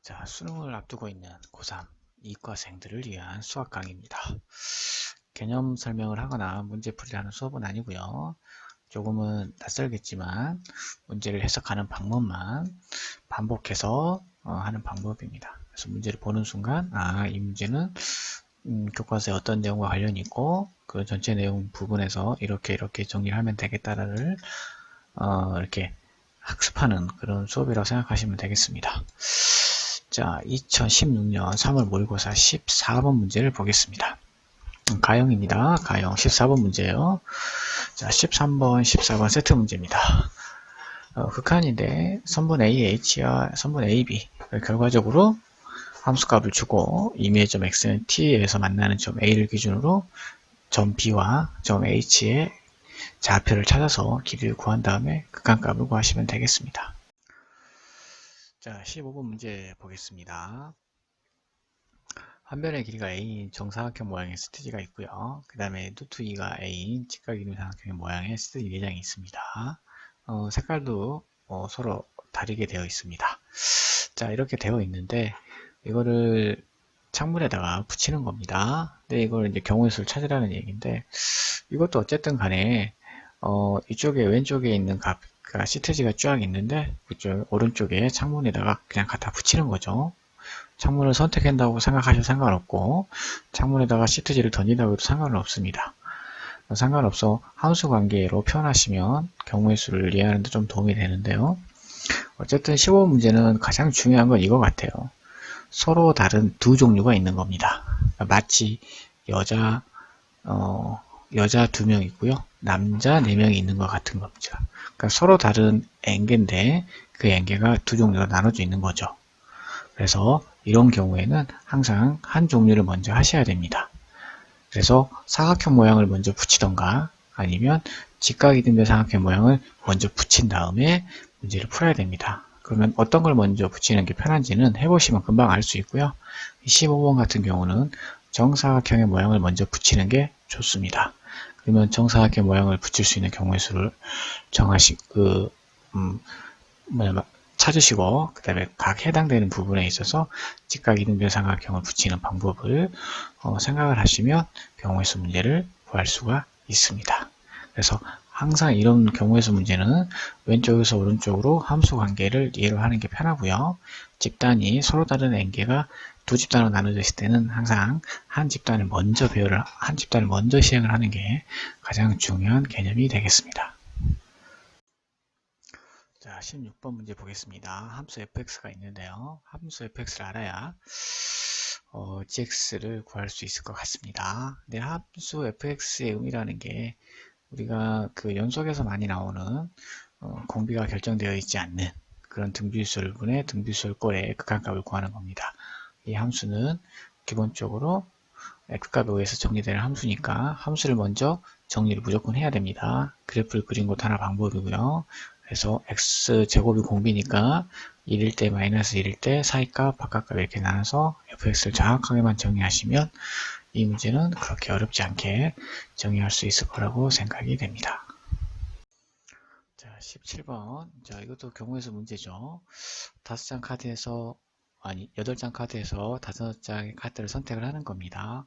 자, 수능을 앞두고 있는 고3 이과생들을 위한 수학 강의입니다. 개념 설명을 하거나 문제풀이를 하는 수업은 아니고요. 조금은 낯설겠지만 문제를 해석하는 방법만 반복해서 하는 방법입니다. 그래서 문제를 보는 순간 이 문제는 교과서에 어떤 내용과 관련이 있고 그 전체 내용 부분에서 이렇게 정리를 하면 되겠다를 이렇게 학습하는 그런 수업이라고 생각하시면 되겠습니다. 자, 2016년 3월 모의고사 14번 문제를 보겠습니다. 가형입니다. 가형 14번 문제예요. 자, 13번, 14번 세트 문제입니다. 극한인데 선분 AH와 선분 AB 결과적으로 함수값을 주고 임의의 점 X는 T에서 만나는 점 A를 기준으로 점 B와 점 H의 좌표를 찾아서 길이를 구한 다음에 극한값을 구하시면 되겠습니다. 자, 15번 문제 보겠습니다. 한 변의 길이가 A인 정사각형 모양의 스티지가 있고요. 그 다음에 루트 2가 A인 직각이동 삼각형의 모양의 스티지 4장이 있습니다. 색깔도 서로 다르게 되어 있습니다. 자, 이렇게 되어 있는데 이거를 창문에다가 붙이는 겁니다. 근데 이걸 이제 경우의 수를 찾으라는 얘기인데 이것도 어쨌든 간에 이쪽에 왼쪽에 있는 값, 그러니까 시트지가 쫙 있는데 그쪽 오른쪽에 창문에다가 그냥 갖다 붙이는 거죠. 창문을 선택한다고 생각하셔도 상관없고 창문에다가 시트지를 던진다고 해도 상관은 없습니다. 상관없어 함수 관계로 표현하시면 경우의 수를 이해하는 데 좀 도움이 되는데요. 어쨌든 15번 문제는 가장 중요한 건 이거 같아요. 서로 다른 두 종류가 있는 겁니다. 마치 여자 2명 있고요. 남자 4명이 있는 것 같은 겁니다. 그러니까 서로 다른 n개인데 그 n개가 두 종류로 나눠져 있는 거죠. 그래서 이런 경우에는 항상 한 종류를 먼저 하셔야 됩니다. 그래서 사각형 모양을 먼저 붙이던가 아니면 직각이등변 삼각형 모양을 먼저 붙인 다음에 문제를 풀어야 됩니다. 그러면 어떤 걸 먼저 붙이는 게 편한지는 해보시면 금방 알 수 있고요. 15번 같은 경우는 정사각형의 모양을 먼저 붙이는 게 좋습니다. 그러면 정사각형 모양을 붙일 수 있는 경우의 수를 찾으시고 그 다음에 각 해당되는 부분에 있어서 직각이등변 삼각형을 붙이는 방법을 생각을 하시면 경우의 수 문제를 구할 수가 있습니다. 그래서 항상 이런 경우의 수 문제는 왼쪽에서 오른쪽으로 함수 관계를 이해를 하는 게 편하고요. 집단이 서로 다른 n개가 두 집단으로 나눠져 있을 때는 항상 한 집단을 먼저 시행을 하는 게 가장 중요한 개념이 되겠습니다. 자, 16번 문제 보겠습니다. 함수 fx가 있는데요. 함수 fx를 알아야 gx를 구할 수 있을 것 같습니다. 근데 함수 fx의 의미라는 게 우리가 그 연속에서 많이 나오는 공비가 결정되어 있지 않는 그런 등비수열분의 등비수열꼴의 극한값을 구하는 겁니다. 이 함수는 기본적으로 x값에 의해서 정리되는 함수니까 함수를 먼저 정리를 무조건 해야 됩니다. 그래프를 그린 것도 하나 방법이고요. 그래서 x제곱이 공비니까 1일 때 마이너스 1일 때 사이값 바깥값 이렇게 나눠서 fx를 정확하게만 정리하시면 이 문제는 그렇게 어렵지 않게 정리할 수 있을 거라고 생각이 됩니다. 자, 17번. 자, 이것도 경우의 수 문제죠. 8장 카드에서 5장의 카드를 선택을 하는 겁니다.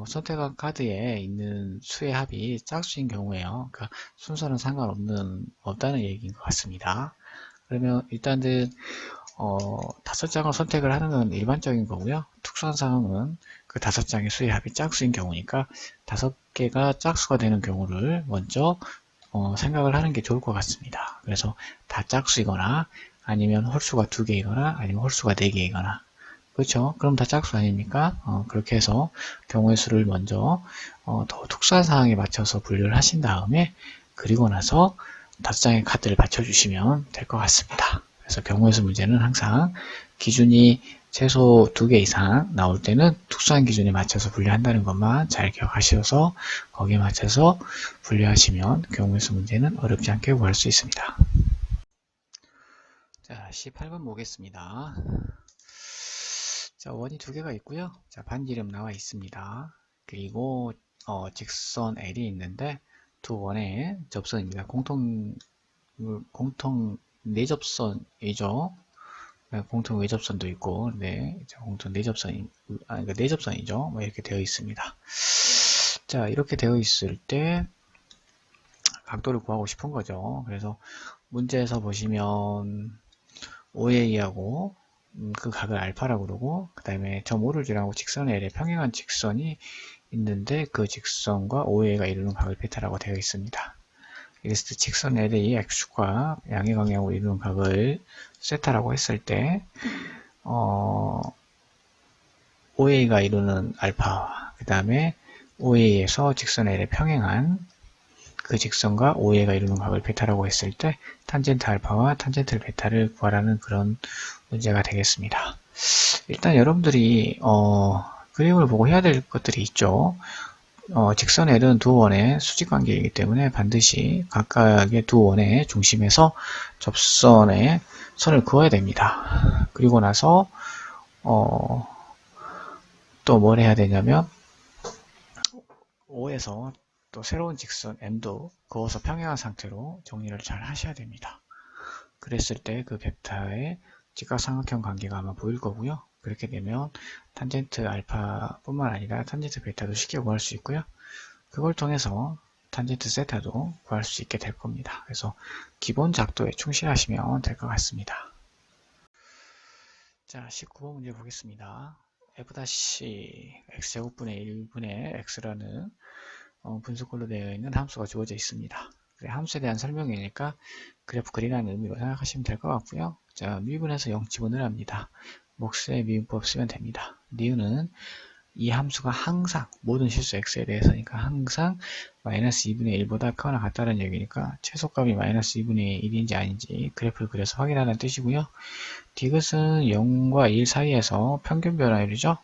선택한 카드에 있는 수의 합이 짝수인 경우에요. 그러니까 순서는 없다는 얘기인 것 같습니다. 그러면 일단은 5장을 선택을 하는 건 일반적인 거고요. 특수한 상황은 그 5장의 수의 합이 짝수인 경우니까 5개가 짝수가 되는 경우를 먼저 생각을 하는 게 좋을 것 같습니다. 그래서 다 짝수이거나 아니면 홀수가 2개이거나 아니면 홀수가 4개이거나 그렇죠? 그럼 다 짝수 아닙니까? 그렇게 해서 경우의 수를 먼저 더 특수한 상황에 맞춰서 분류를 하신 다음에 그리고 나서 5장의 카드를 맞춰주시면 될 것 같습니다. 그래서 경우의 수 문제는 항상 기준이 최소 2개 이상 나올 때는 특수한 기준에 맞춰서 분류한다는 것만 잘 기억하셔서 거기에 맞춰서 분류하시면 경우의 수 문제는 어렵지 않게 구할 수 있습니다. 자, 18번 보겠습니다. 자, 원이 2개가 있고요. 자, 반지름 나와 있습니다. 그리고 직선 L이 있는데 두 원의 접선입니다. 공통 4접선이죠. 공통 외접선도 있고, 네, 공통 내접선이, 그러니까 내접선이죠. 뭐 이렇게 되어 있습니다. 자, 이렇게 되어 있을 때 각도를 구하고 싶은 거죠. 그래서 문제에서 보시면 OA하고 그 각을 알파라고 그러고, 그 다음에 점 O를 지나고 직선 L에 평행한 직선이 있는데 그 직선과 OA가 이루는 각을 베타라고 되어 있습니다. 이랬을 때 직선 L의 X축과 양의 방향으로 이루는 각을 세타라고 했을 때 OA가 이루는 알파와 그 다음에 OA에서 직선 L에 평행한 그 직선과 OA가 이루는 각을 베타라고 했을 때 탄젠트 알파와 탄젠트 베타를 구하라는 그런 문제가 되겠습니다. 일단 여러분들이 그림을 보고 해야 될 것들이 있죠. 직선 L은 두 원의 수직관계이기 때문에 반드시 각각의 두 원의 중심에서 접선의 선을 그어야 됩니다. 그리고 나서 또 뭘 해야 되냐면 O에서 또 새로운 직선 M도 그어서 평행한 상태로 정리를 잘 하셔야 됩니다. 그랬을 때 그 벡터의 직각삼각형 관계가 아마 보일 거고요. 그렇게 되면 탄젠트 알파 뿐만 아니라 탄젠트 베타도 쉽게 구할 수 있고요. 그걸 통해서 탄젠트 세타도 구할 수 있게 될 겁니다. 그래서 기본 작도에 충실하시면 될 것 같습니다. 자, 19번 문제 보겠습니다. f-x제곱분의 1분의 x라는 분수꼴로 되어 있는 함수가 주어져 있습니다. 함수에 대한 설명이니까 그래프 그리라는 의미로 생각하시면 될 것 같고요. 자, 미분해서 0 집어넣으랍니다. 몫의 미분법 쓰면 됩니다. 이유는 이 함수가 항상 모든 실수 x에 대해서니까 항상 마이너스 2분의 1보다 크거나 같다는 얘기니까 최소값이 마이너스 2분의 1인지 아닌지 그래프를 그려서 확인하는 뜻이고요. 디귿은 0과 1 사이에서 평균 변화율이죠.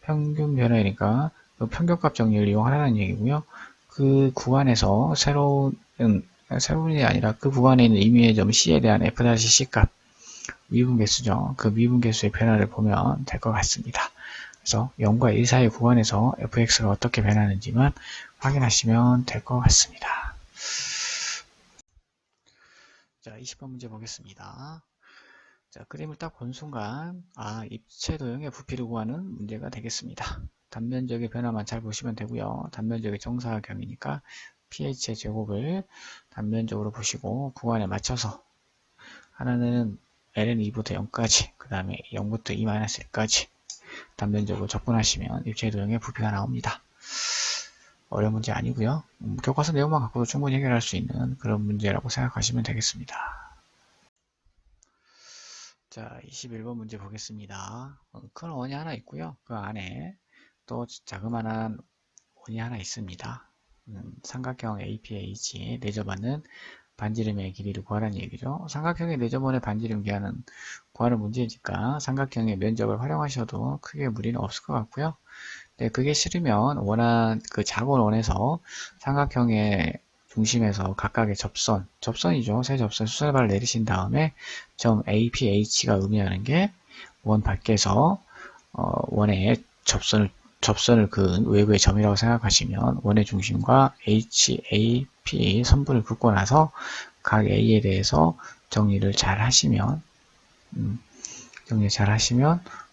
평균 변화율이니까 그 평균값 정리를 이용하라는 얘기고요. 그 구간에서 새로운이 아니라 그 구간에 있는 임의의 점 C에 대한 f-C 값 미분계수죠. 그 미분계수의 변화를 보면 될 것 같습니다. 그래서 0과 1 사이 구간에서 fx가 어떻게 변하는지만 확인하시면 될 것 같습니다. 자, 20번 문제 보겠습니다. 자, 그림을 딱 본 순간 입체 도형의 부피를 구하는 문제가 되겠습니다. 단면적의 변화만 잘 보시면 되고요. 단면적의 정사각형이니까 pH의 제곱을 단면적으로 보시고 구간에 맞춰서 하나는 ln 2부터 0까지 그 다음에 0부터 2-1까지 단면적으로 접근하시면 입체 도형의 부피가 나옵니다. 어려운 문제 아니고요. 교과서 내용만 갖고도 충분히 해결할 수 있는 그런 문제라고 생각하시면 되겠습니다. 자, 21번 문제 보겠습니다. 큰 원이 하나 있고요. 그 안에 또 자그마한 원이 하나 있습니다. 삼각형 APH에 내접하는 반지름의 길이를 구하라는 얘기죠. 삼각형의 내접원의 반지름 기하는 구하는 문제니까 삼각형의 면적을 활용하셔도 크게 무리는 없을 것 같고요. 네, 그게 싫으면 원한 그 작은 원에서 삼각형의 중심에서 각각의 접선이죠. 세 접선 수설바를 내리신 다음에 점 APH가 의미하는 게 원 밖에서 원의 접선을 그은 외부의 점이라고 생각하시면 원의 중심과 HAP 선분을 긋고 나서 각 A에 대해서 정리를 잘 하시면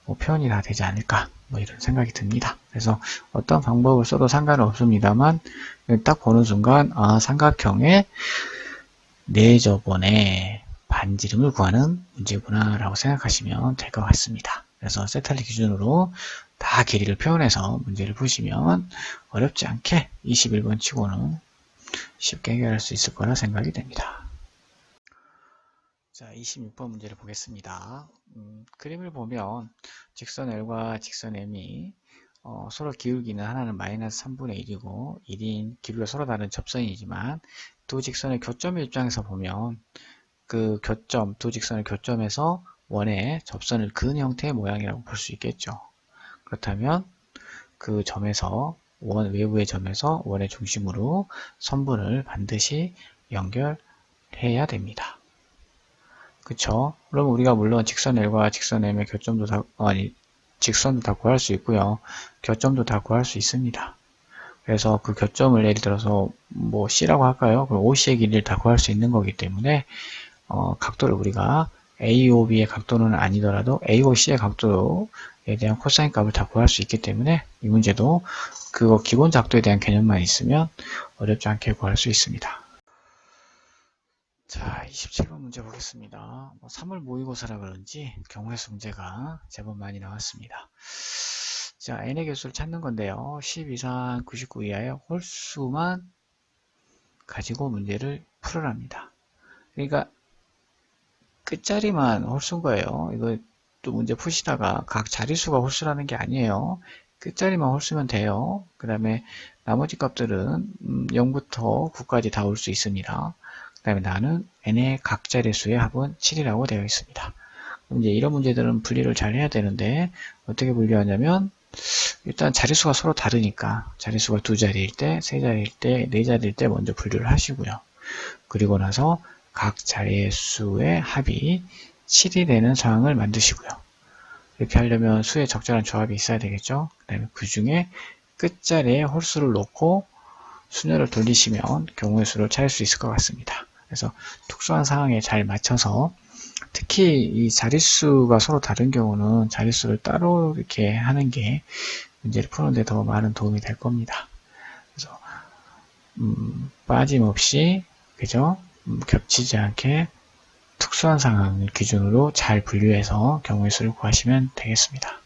뭐 표현이 다 되지 않을까 뭐 이런 생각이 듭니다. 그래서 어떤 방법을 써도 상관은 없습니다만 딱 보는 순간 삼각형의 내접원의 반지름을 구하는 문제구나 라고 생각하시면 될 것 같습니다. 그래서 세타를 기준으로 다 길이를 표현해서 문제를 푸시면 어렵지 않게 21번 치고는 쉽게 해결할 수 있을 거라 생각이 됩니다. 자, 26번 문제를 보겠습니다. 그림을 보면 직선 L과 직선 M이 서로 기울기는 하나는 마이너스 3분의 1이고 1인 기울기가 서로 다른 접선이지만 두 직선의 교점의 입장에서 보면 그 교점, 두 직선의 교점에서 원의 접선을 그은 형태의 모양이라고 볼 수 있겠죠. 그렇다면 그 점에서 외부의 점에서 원의 중심으로 선분을 반드시 연결해야 됩니다. 그쵸? 그럼 우리가 물론 직선 L과 직선 M의 교점도 직선도 다 구할 수 있고요. 교점도 다 구할 수 있습니다. 그래서 그 교점을 예를 들어서 뭐 C라고 할까요? 그럼 OC의 길이를 다 구할 수 있는 거기 때문에 각도를 우리가 AOB의 각도는 아니더라도 AOC의 각도에 대한 코사인 값을 다 구할 수 있기 때문에 이 문제도 그거 기본 작도에 대한 개념만 있으면 어렵지 않게 구할 수 있습니다. 자, 27번 문제 보겠습니다. 3월 모의고사라 그런지 경우의 수 문제가 제법 많이 나왔습니다. 자, n의 개수를 찾는 건데요. 10 이상 99 이하의 홀수만 가지고 문제를 풀으랍니다. 그러니까 끝자리만 홀수인 거예요. 이거 또 문제 푸시다가 각 자릿수가 홀수라는 게 아니에요. 끝자리만 홀수면 돼요. 그 다음에 나머지 값들은 0부터 9까지 다 올 수 있습니다. 그 다음에 나는 n의 각 자릿수의 합은 7이라고 되어 있습니다. 그럼 이제 이런 문제들은 분리를 잘 해야 되는데 어떻게 분류하냐면 일단 자릿수가 서로 다르니까 자릿수가 두 자리일 때, 세 자리일 때, 네 자리일 때 먼저 분류를 하시고요. 그리고 나서 각 자릿수의 합이 7이 되는 상황을 만드시고요. 이렇게 하려면 수의 적절한 조합이 있어야 되겠죠. 그 다음에 그 중에 끝자리에 홀수를 놓고 순열을 돌리시면 경우의 수를 찾을 수 있을 것 같습니다. 그래서 특수한 상황에 잘 맞춰서 특히 이 자릿수가 서로 다른 경우는 자릿수를 따로 이렇게 하는 게 문제를 푸는데 더 많은 도움이 될 겁니다. 그래서 빠짐없이 그죠? 겹치지 않게 특수한 상황을 기준으로 잘 분류해서 경우의 수를 구하시면 되겠습니다.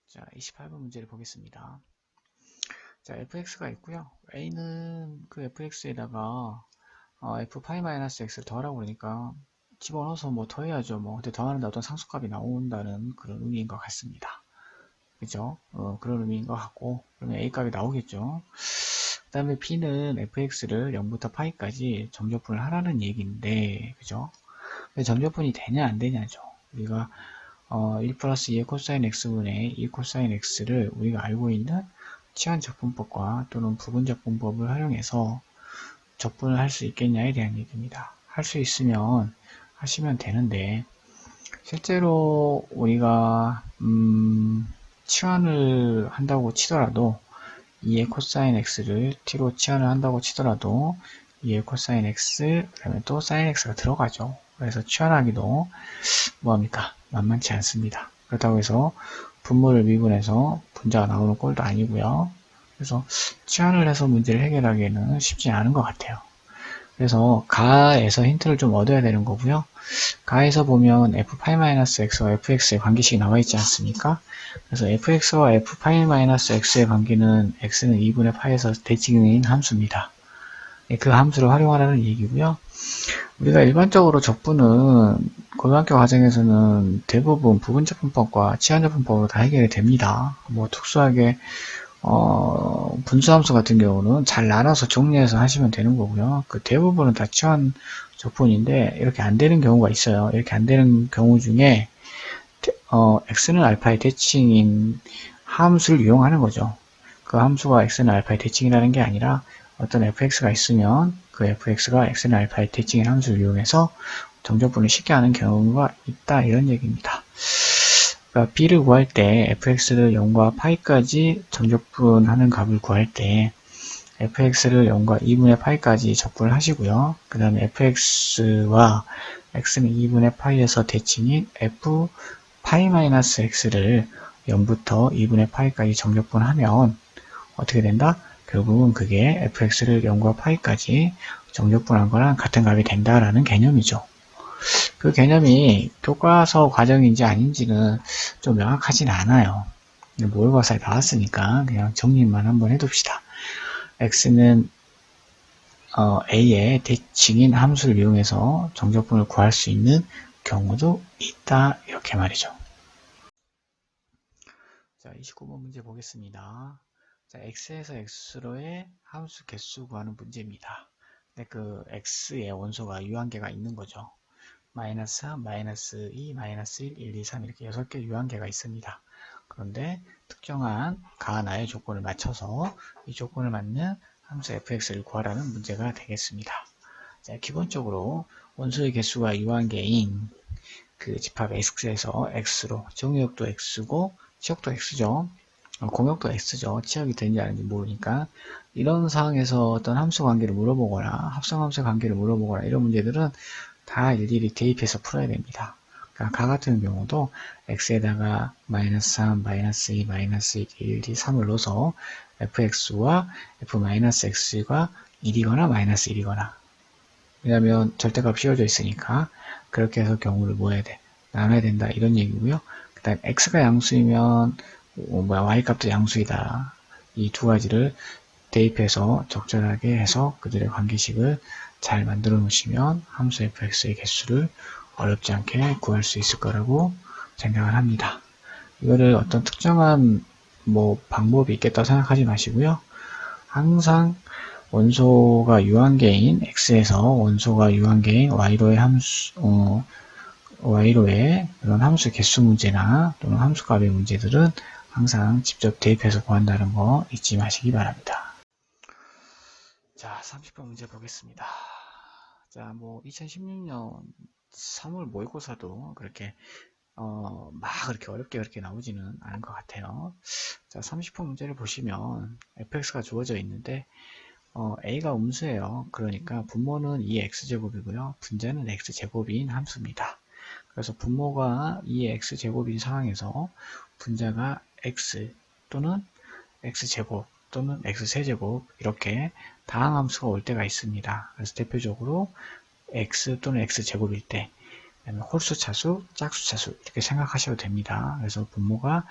자, 28번 문제를 보겠습니다. 자, fx가 있고요. a는 그 fx에다가 f'-x를 더하라고 그러니까 집어넣어서 뭐 더해야죠. 뭐 근데 더하는데 어떤 상수값이 나온다는 그런 의미인 것 같습니다. 그죠? 그런 의미인 것 같고 그러면 a 값이 나오겠죠. 그 다음에 b는 fx를 0부터 파이까지 점적분을 하라는 얘기인데 그죠? 근데 점적분이 되냐 안 되냐죠. 우리가 1 플러스 2의 코사인 x분의 2 코사인 x를 우리가 알고 있는 치환적분법과 또는 부분적분법을 활용해서 적분을 할 수 있겠냐에 대한 얘기입니다. 할 수 있으면 하시면 되는데 실제로 우리가 치환을 한다고 치더라도 2의 코사인 x를 t로 치환을 한다고 치더라도 2의 코사인 x 그 다음에 또 사인 x가 들어가죠. 그래서 치환하기도 뭐합니까? 만만치 않습니다. 그렇다고 해서 분모를 미분해서 분자가 나오는 꼴도 아니고요. 그래서 치환을 해서 문제를 해결하기에는 쉽지 않은 것 같아요. 그래서 가에서 힌트를 좀 얻어야 되는 거고요. 가에서 보면 f'-x와 fx의 관계식이 나와 있지 않습니까? 그래서 fx와 f'-x의 관계는 x는 2분의 파에서 대칭인 함수입니다. 그 함수를 활용하라는 얘기고요. 우리가 일반적으로 적분은 고등학교 과정에서는 대부분 부분적분법과 치환적분법으로 다 해결이 됩니다. 뭐 특수하게 분수함수 같은 경우는 잘 나눠서 정리해서 하시면 되는 거고요. 그 대부분은 다 치환 적분인데 이렇게 안 되는 경우가 있어요. 이렇게 안 되는 경우 중에 x는 알파의 대칭인 함수를 이용하는 거죠. 그 함수가 x는 알파의 대칭이라는 게 아니라 어떤 fx가 있으면 그 fx가 x는 알파의 대칭인 함수를 이용해서 정적분을 쉽게 하는 경우가 있다 이런 얘기입니다. 그러니까 b를 구할 때 fx를 0과 파이까지 정적분하는 값을 구할 때 fx를 0과 2분의 파이까지 적분을 하시고요. 그 다음에 fx와 x는 2분의 파이에서 대칭인 f'-x를 0부터 2분의 파이까지 정적분하면 어떻게 된다? 결국은 그게 fx를 0과 파이까지 정적분한 거랑 같은 값이 된다라는 개념이죠. 그 개념이 교과서 과정인지 아닌지는 좀 명확하진 않아요. 모의고사에 나왔으니까 그냥 정리만 한번 해둡시다. x는 a의 대칭인 함수를 이용해서 정적분을 구할 수 있는 경우도 있다 이렇게 말이죠. 자, 29번 문제 보겠습니다. 자, x에서 x로의 함수 개수 구하는 문제입니다. 근데 그 x의 원소가 유한계가 있는 거죠. 마이너스 3, 마이너스 2, 마이너스 1, 1, 2, 3 이렇게 6개 유한계가 있습니다. 그런데 특정한 가나의 조건을 맞춰서 이 조건을 맞는 함수 fx를 구하라는 문제가 되겠습니다. 자, 기본적으로 원소의 개수가 유한계인 그 집합 x에서 x로 정의역도 x고 치역도 x죠. 공역도 x죠. 치역이 되는지 아닌지 모르니까 이런 상황에서 어떤 함수 관계를 물어보거나 합성함수 관계를 물어보거나 이런 문제들은 다 일일이 대입해서 풀어야 됩니다. 그러니까 가 같은 경우도 x에다가 마이너스 3, 마이너스 2, 마이너스 1, 2, 3을 넣어서 fx와 f-x가 1이거나 마이너스 1이거나, 왜냐면 절대값 씌워져 있으니까 그렇게 해서 경우를 뭐 해야 돼? 나눠야 된다, 이런 얘기고요. 그 다음 x가 양수이면 y값도 양수이다. 이 두 가지를 대입해서 적절하게 해서 그들의 관계식을 잘 만들어 놓으시면 함수 fx의 개수를 어렵지 않게 구할 수 있을 거라고 생각을 합니다. 이거를 어떤 특정한 방법이 있겠다고 생각하지 마시고요. 항상 원소가 유한계인 x에서 원소가 유한계인 y로의 y로의 그런 함수 개수 문제나 또는 함수값의 문제들은 항상 직접 대입해서 구한다는 거 잊지 마시기 바랍니다. 자, 30번 문제 보겠습니다. 자, 2016년 3월 모의고사도 그렇게 막 그렇게 어렵게 그렇게 나오지는 않은 것 같아요. 자, 30번 문제를 보시면 fx가 주어져 있는데 a가 음수예요. 그러니까 분모는 2x제곱이고요. 분자는 x제곱인 함수입니다. 그래서 분모가 2x제곱인 상황에서 분자가 x 또는 x제곱 또는 x세제곱 이렇게 다항함수가 올 때가 있습니다. 그래서 대표적으로 x 또는 x제곱일 때, 홀수 차수, 짝수 차수 이렇게 생각하셔도 됩니다. 그래서 분모가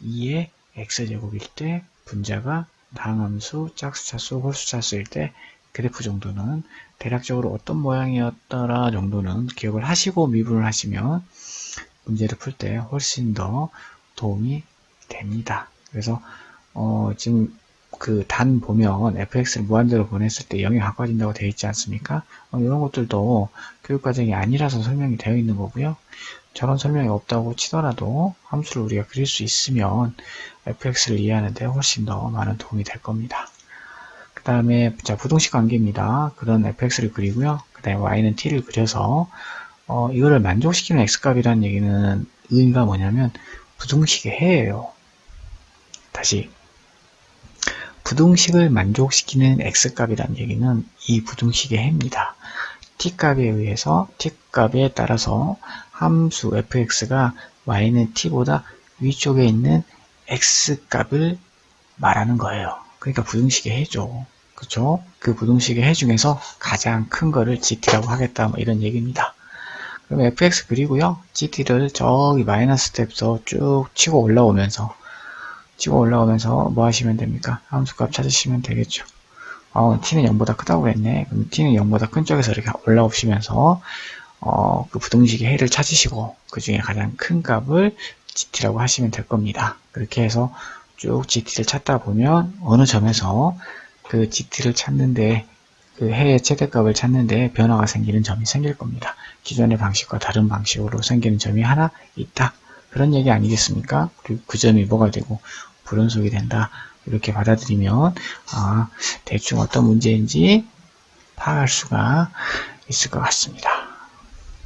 2의 x제곱일 때 분자가 다항함수, 짝수 차수, 홀수 차수일 때 그래프 정도는 대략적으로 어떤 모양이었더라 정도는 기억을 하시고 미분을 하시면 문제를 풀 때 훨씬 더 도움이 됩니다. 그래서 지금 그 단 보면 fx를 무한대로 보냈을 때 0이 가까워진다고 되어 있지 않습니까? 이런 것들도 교육과정이 아니라서 설명이 되어 있는 거고요. 저런 설명이 없다고 치더라도 함수를 우리가 그릴 수 있으면 fx를 이해하는 데 훨씬 더 많은 도움이 될 겁니다. 그 다음에 부등식 관계입니다. 그런 fx를 그리고요. 그 다음에 y는 t를 그려서 이거를 만족시키는 x값이라는 얘기는 의미가 뭐냐면 부등식의 해예요. 다시 부등식을 만족시키는 x값이라는 얘기는 이 부등식의 해입니다. t값에 의해서 t값에 따라서 함수 fx가 y는 t보다 위쪽에 있는 x값을 말하는 거예요. 그러니까 부등식의 해죠. 그렇죠? 그 부등식의 해 중에서 가장 큰 거를 gt라고 하겠다, 이런 얘기입니다. 그럼 fx 그리고요, gt를 저기 마이너스 스텝에서 쭉 치고 올라오면서 뭐 하시면 됩니까? 함수값 찾으시면 되겠죠. t는 0보다 크다고 그랬네. 그럼 t는 0보다 큰 쪽에서 이렇게 올라오시면서 그 부등식의 해를 찾으시고 그 중에 가장 큰 값을 gt라고 하시면 될 겁니다. 그렇게 해서 쭉 gt를 찾다 보면 어느 점에서 그 gt를 찾는데, 그 해의 최대값을 찾는데 변화가 생기는 점이 생길 겁니다. 기존의 방식과 다른 방식으로 생기는 점이 하나 있다, 그런 얘기 아니겠습니까? 그리고 그 점이 뭐가 되고 불연속이 된다, 이렇게 받아들이면 대충 어떤 문제인지 파악할 수가 있을 것 같습니다.